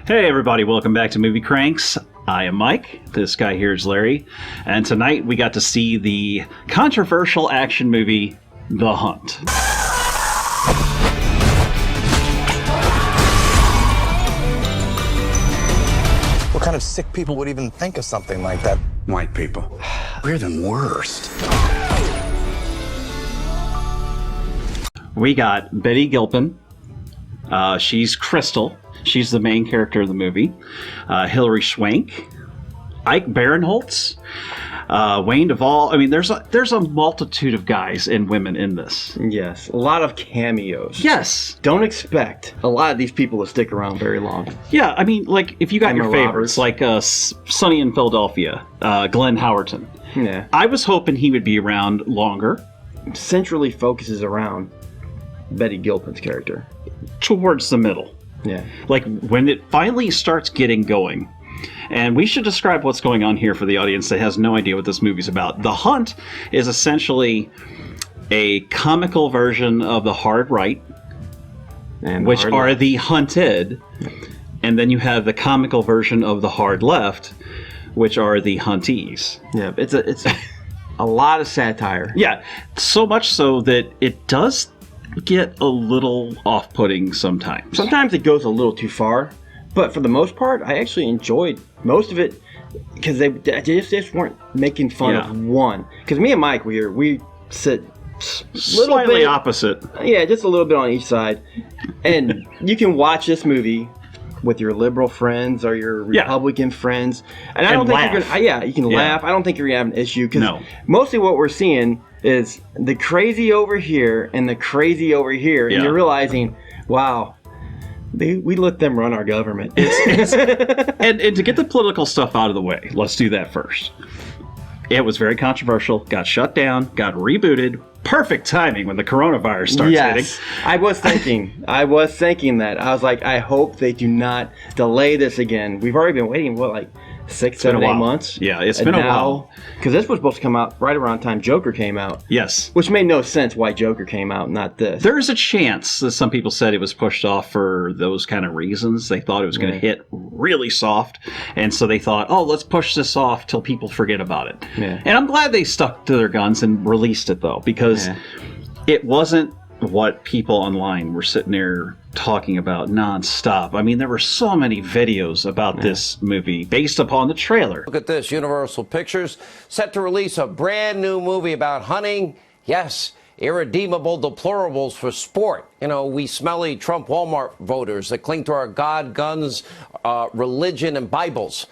Hey everybody, welcome back to Movie Cranks. I am Mike, this guy here is Larry, and tonight we got to see the controversial action movie, The Hunt. What kind of sick people would even think of something like that? White people. We're the worst. We got Betty Gilpin. She's Crystal. She's the main character of the movie. Hilary Swank, Ike Barinholtz, Wayne Duvall. I mean, there's a multitude of guys and women in this. Yes, a lot of cameos. Yes. Don't expect a lot of these people to stick around very long. Yeah, I mean, like, if you got Emma your favorites, Roberts. like Sonny in Philadelphia, Glenn Howerton. Yeah. I was hoping he would be around longer. Centrally focuses around Betty Gilpin's character. Towards the middle. Yeah. Like, when it finally starts getting going. And we should describe what's going on here for the audience that has no idea what this movie's about. The Hunt is essentially a comical version of the hard right, And which hard are left. the hunted. And then you have the comical version of the hard left, which are the huntees. Yeah, it's a lot of satire. Yeah, so much so that it does get a little off-putting sometimes. Sometimes it goes a little too far, but for the most part, I actually enjoyed most of it because they just weren't making fun Yeah. of one. Because me and Mike, we sit Slightly opposite. Yeah, just a little bit on each side. And you can watch this movie with your liberal friends or your Republican friends. And I don't think laugh. you're going to... you can Yeah. laugh. I don't think you're going to have an issue. Because No. mostly what we're seeing is the crazy over here and the crazy over here. And Yeah. you're realizing, wow, we let them run our government. And to get the political stuff out of the way, let's do that first. It was very controversial, got shut down, got rebooted. Perfect timing when the coronavirus starts hitting. I was thinking that. I was like, I hope they do not delay this again. We've already been waiting, 6, 7, been a 8 while. months? Yeah, it's been a while. Because this was supposed to come out right around the time Joker came out. Yes. Which made no sense why Joker came out, not this. There's a chance that some people said it was pushed off for those kind of reasons. They thought it was going to hit really soft. And so they thought, let's push this off till people forget about it. Yeah. And I'm glad they stuck to their guns and released it, though, because it wasn't what people online were sitting there talking about nonstop. I mean, there were so many videos about this movie based upon the trailer. Look at this. Universal Pictures set to release a brand new movie about hunting. Yes, irredeemable deplorables for sport. You know, we smelly Trump Walmart voters that cling to our God, guns, religion, and Bibles.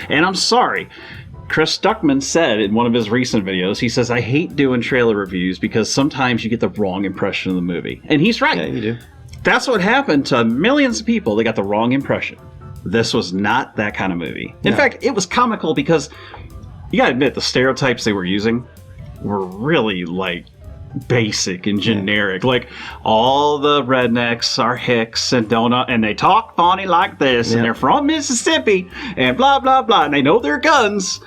And I'm sorry. Chris Stuckman said in one of his recent videos, he says, I hate doing trailer reviews because sometimes you get the wrong impression of the movie. And he's right. Yeah, you do. That's what happened to millions of people. They got the wrong impression. This was not that kind of movie. In fact, it was comical because you gotta admit the stereotypes they were using were really basic and generic. Like, all the rednecks are hicks and and they talk funny like this, and they're from Mississippi, and blah blah blah, and they know their guns.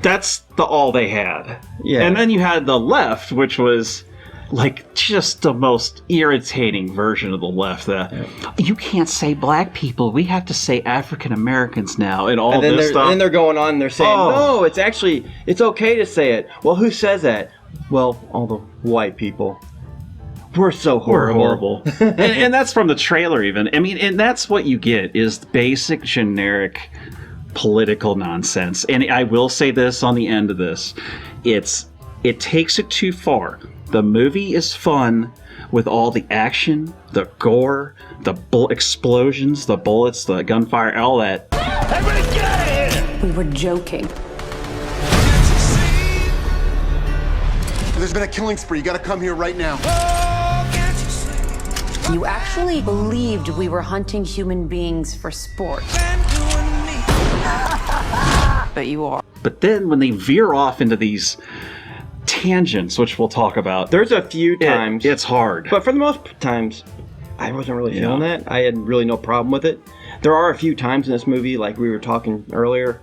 That's all they had. Yeah. And then you had the left, which was just the most irritating version of the left. You can't say black people, we have to say African Americans now, and all this stuff. And then they're going on and they're saying, no, it's okay to say it. Well, who says that? Well, all the white people. We're so horrible. We're horrible. and that's from the trailer even. I mean, and that's what you get is basic, generic political nonsense. And I will say this on the end of this. It takes it too far. The movie is fun with all the action, the gore, the explosions, the bullets, the gunfire, all that. Everybody get out of here! We were joking. There's been a killing spree. You gotta come here right now. You actually believed we were hunting human beings for sport. But you are. But then when they veer off into these tangents, which we'll talk about, There's a few times. it's hard. But for the most times, I wasn't really feeling that. I had really no problem with it. There are a few times in this movie, like we were talking earlier,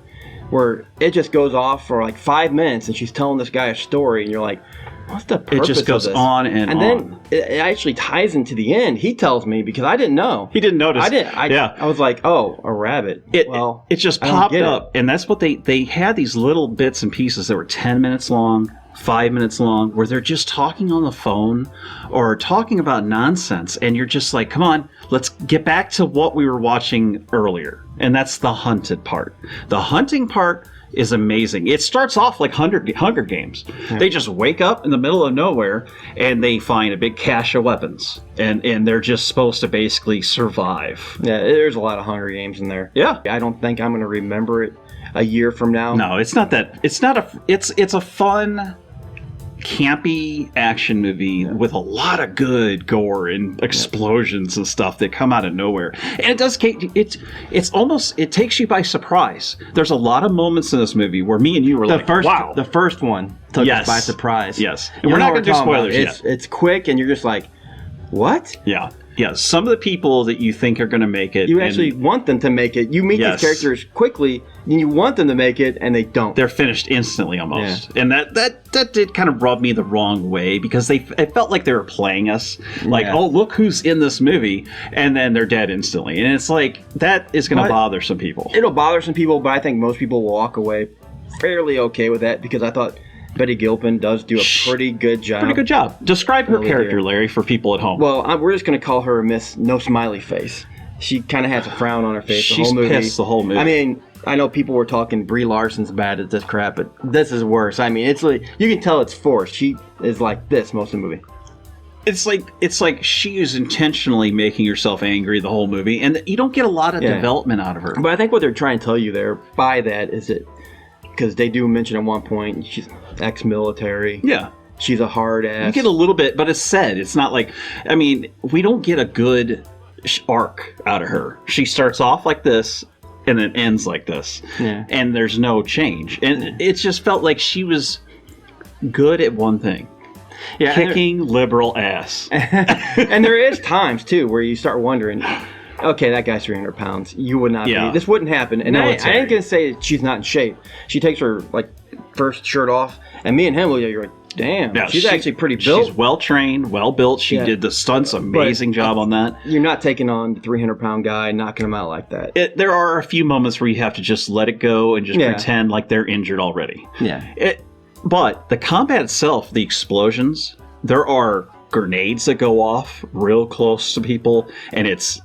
where it just goes off for 5 minutes and she's telling this guy a story and you're like, what's the purpose It just goes of this? on and on. then it actually ties into the end. He tells me because I didn't know. He didn't notice. I didn't. I was like, oh, a rabbit. It just I don't popped get it. up, and that's what they had these little bits and pieces that were 10 minutes long, 5 minutes long, where they're just talking on the phone or talking about nonsense, and you're just like, come on, let's get back to what we were watching earlier. And that's the hunted part. The hunting part is amazing. It starts off like Hunger Games. Yeah. They just wake up in the middle of nowhere and they find a big cache of weapons, and they're just supposed to basically survive. Yeah, there's a lot of Hunger Games in there. Yeah. I don't think I'm going to remember it a year from now. No, it's not that. It's a fun, campy action movie with a lot of good gore and explosions and stuff that come out of nowhere. And it does. It's almost. It takes you by surprise. There's a lot of moments in this movie where me and you were wow. The first one took us by surprise. Yes. And we're not going to do spoilers yet. It's quick and you're just like, what? Yeah. Yeah, some of the people that you think are going to make it... You actually want them to make it. You meet these characters quickly, and you want them to make it, and they don't. They're finished instantly, almost. Yeah. And that did kind of rub me the wrong way, because it felt like they were playing us. Like, oh, look who's in this movie, and then they're dead instantly. And it's like, that is going to bother some people. It'll bother some people, but I think most people will walk away fairly okay with that, because I thought... Betty Gilpin does do a pretty good job. Pretty good job. Describe her character, Larry, for people at home. Well, we're just going to call her Miss No Smiley Face. She kind of has a frown on her face the whole movie. She's pissed the whole movie. I mean, I know people were talking Brie Larson's bad at this crap, but this is worse. I mean, it's like you can tell it's forced. She is like this most of the movie. It's like she is intentionally making herself angry the whole movie, and you don't get a lot of development out of her. But I think what they're trying to tell you there by that is that because they do mention at one point she's ex-military. Yeah. She's a hard ass. You get a little bit, but it's said. It's not like, I mean, we don't get a good arc out of her. She starts off like this and then ends like this. Yeah. And there's no change. And it just felt like she was good at one thing. Yeah, kicking liberal ass. And there is times, too, where you start wondering... Okay, that guy's 300 pounds. You would not be. This wouldn't happen. And I ain't going to say she's not in shape. She takes her, first shirt off, and me and him look at you like, damn, she's actually pretty built. She's well-trained, well-built. She did the stunts, amazing job on that. You're not taking on the 300-pound guy and knocking him out like that. There are a few moments where you have to just let it go and just pretend like they're injured already. Yeah. But the combat itself, the explosions, there are grenades that go off real close to people, and it's...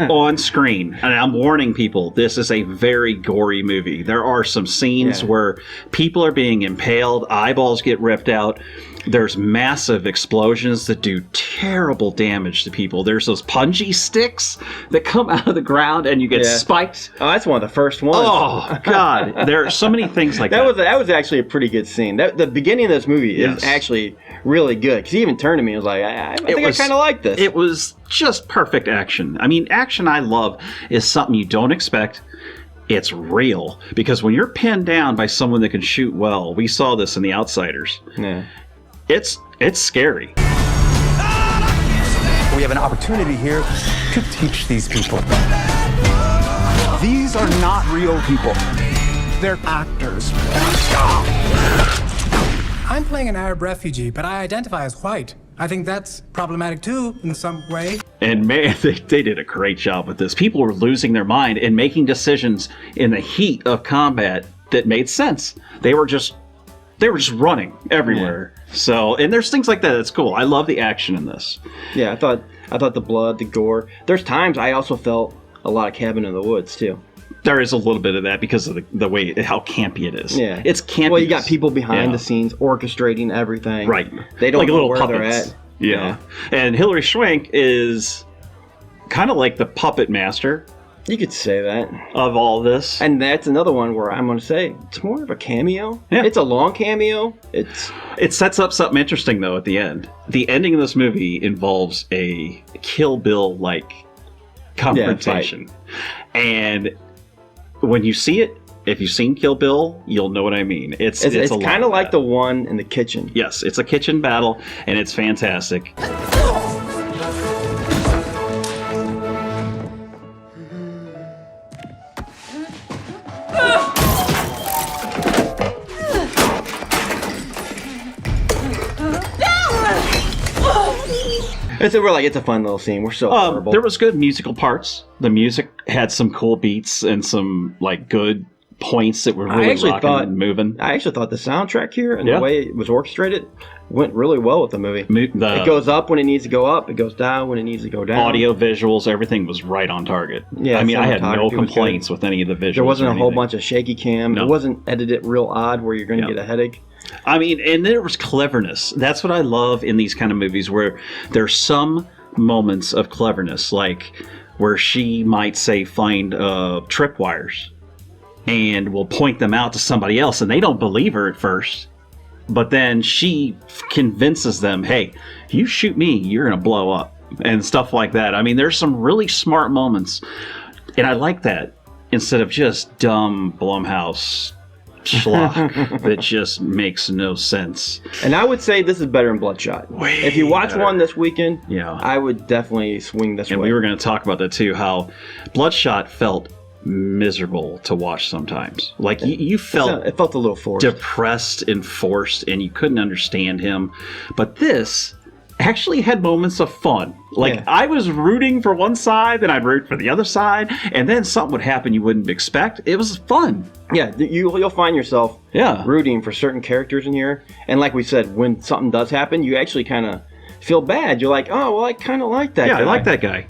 on screen, and I'm warning people, this is a very gory movie. There are some scenes where people are being impaled, eyeballs get ripped out. There's massive explosions that do terrible damage to people. There's those punji sticks that come out of the ground and you get spiked. Oh, that's one of the first ones. Oh, God. There are so many things like that. That was actually a pretty good scene. The beginning of this movie is actually really good, because he even turned to me and was like, I think I kind of like this. It was just perfect action. I mean, action I love is something you don't expect. It's real, because when you're pinned down by someone that can shoot well, we saw this in The Outsiders. Yeah. It's scary. We have an opportunity here to teach these people. These are not real people. They're actors. I'm playing an Arab refugee, but I identify as white. I think that's problematic too, in some way. And man, they did a great job with this. People were losing their mind and making decisions in the heat of combat that made sense. They were just running everywhere. Yeah. So, and there's things like that that's cool. I love the action in this. Yeah, I thought the blood, the gore. There's times I also felt a lot of Cabin in the Woods too. There is a little bit of that because of the way, how campy it is. Yeah. It's campy. Well, you got people behind the scenes orchestrating everything. Right. They don't like know little where puppets. they're at. Yeah. And Hilary Swank is kind of like the puppet master. You could say that. Of all this. And that's another one where I'm going to say it's more of a cameo. Yeah. It's a long cameo. It sets up something interesting, though, at the end. The ending of this movie involves a Kill Bill-like confrontation. And when you see it, if you've seen Kill Bill, you'll know what I mean. It's kind of like the one in the kitchen. Yes, it's a kitchen battle, and it's fantastic. It's a fun little scene. We're so horrible. There was good musical parts. The music had some cool beats and some good points that were really rocking and moving. I actually thought the soundtrack here and the way it was orchestrated went really well with the movie. It goes up when it needs to go up. It goes down when it needs to go down. Audio, visuals, everything was right on target. Yeah, I mean, I had no complaints with any of the visuals. There wasn't a whole bunch of shaky cam. No. It wasn't edited real odd where you're going to get a headache. I mean, and there was cleverness. That's what I love in these kind of movies where there's some moments of cleverness, like where she might say, find tripwires. And will point them out to somebody else, and they don't believe her at first. But then she convinces them, hey, you shoot me, you're going to blow up, and stuff like that. I mean, there's some really smart moments, and I like that, instead of just dumb Blumhouse schlock that just makes no sense. And I would say this is better than Bloodshot. If you watch one this weekend, I would definitely swing this way. And we were going to talk about that too, how Bloodshot felt miserable to watch sometimes. Like you felt it felt a little forced, depressed and forced, and you couldn't understand him. But this actually had moments of fun. Like I was rooting for one side, then I'd root for the other side, and then something would happen you wouldn't expect. It was fun. Yeah, you'll find yourself rooting for certain characters in here, and like we said, when something does happen, you actually kind of feel bad. You're like, oh well, I kind of like that guy. I like that guy.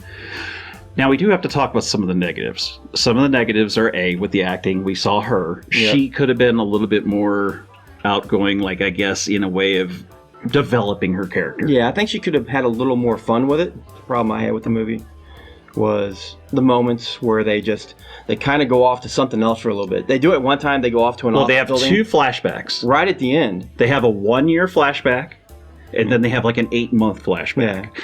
Now, we do have to talk about some of the negatives. Some of the negatives are, with the acting. We saw her. Yep. She could have been a little bit more outgoing, I guess, in a way of developing her character. Yeah, I think she could have had a little more fun with it. The problem I had with the movie was the moments where they kind of go off to something else for a little bit. They do it one time, they go off to an office building. They have 2 flashbacks. Right at the end. They have a 1-year flashback, and then they have an 8-month flashback. Yeah.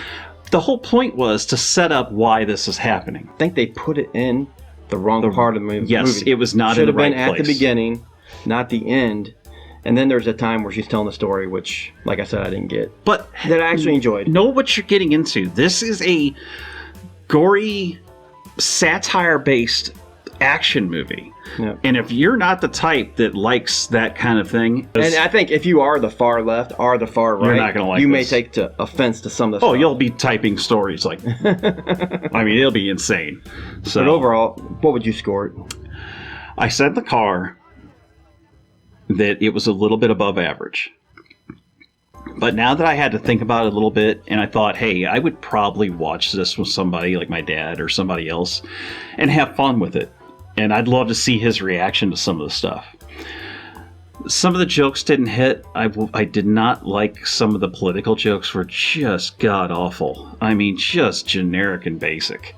The whole point was to set up why this is happening. I think they put it in the wrong part of the movie. Yes, it was not in the right place. Should have been at the beginning, not the end. And then there's a time where she's telling the story, which, like I said, I didn't get. But that I actually enjoyed. Know what you're getting into. This is a gory, satire-based action movie. Yep. And if you're not the type that likes that kind of thing... And I think if you are the far left or the far right, you're not gonna like you this. may take offense to some of the stuff. You'll be typing stories like... I mean, it'll be insane. So, but overall, what would you score it? I said in the car that it was a little bit above average. But now that I had to think about it a little bit, and I thought, hey, I would probably watch this with somebody like my dad or somebody else and have fun with it. And I'd love to see his reaction to some of the stuff. Some of the jokes didn't hit. I did not like some of the political jokes were just god-awful. I mean, just generic and basic.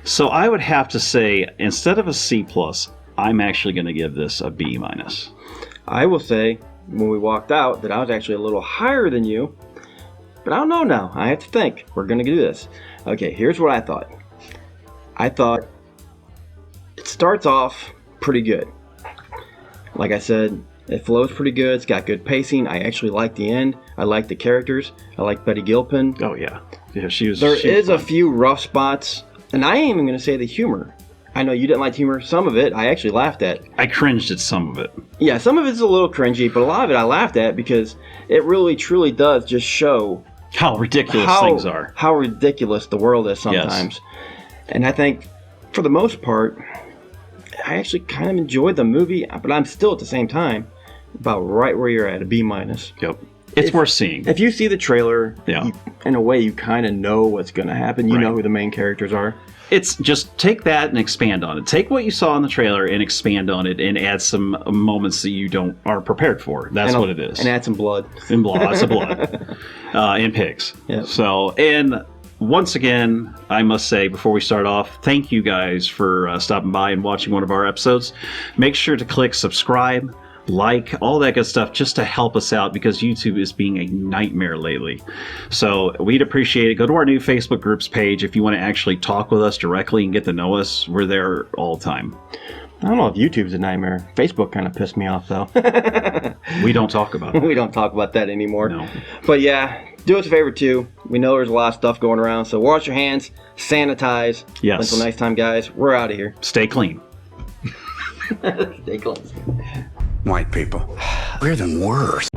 So I would have to say, instead of a C+, I'm actually going to give this a B-. I will say, when we walked out, that I was actually a little higher than you. But I don't know now. I have to think. We're going to do this. Okay, here's what I thought. I thought it starts off pretty good. Like I said, it flows pretty good. It's got good pacing. I actually like the end. I like the characters. I like Betty Gilpin. Oh, yeah. Yeah, she was... There is a few rough spots. And I ain't even going to say the humor. I know you didn't like the humor. Some of it I actually laughed at. I cringed at some of it. Yeah, some of it's a little cringy, but a lot of it I laughed at because it really, truly does just show... how ridiculous things are. How ridiculous the world is sometimes. Yes. And I think, for the most part, I actually kind of enjoyed the movie, but I'm still at the same time about right where you're at, a B-. Yep. It's worth seeing. If you see the trailer, in a way you kind of know what's going to happen. You know who the main characters are. It's just take that and expand on it. Take what you saw in the trailer and expand on it and add some moments that you aren't prepared for. That's what it is. And add some blood. And lots of blood. And pigs. Yep. So, and once again, I must say, before we start off, thank you guys for stopping by and watching one of our episodes. Make sure to click subscribe, like, all that good stuff, just to help us out, because YouTube is being a nightmare lately. So we'd appreciate it. Go to our new Facebook groups page if you want to actually talk with us directly and get to know us. We're there all the time. I don't know if YouTube's a nightmare. Facebook kind of pissed me off, though. We don't talk about it. We don't talk about that anymore. No. But yeah, do us a favor, too. We know there's a lot of stuff going around, so wash your hands, sanitize. Yes. Until next time, guys, we're out of here. Stay clean. Stay clean. White people, we're the worst.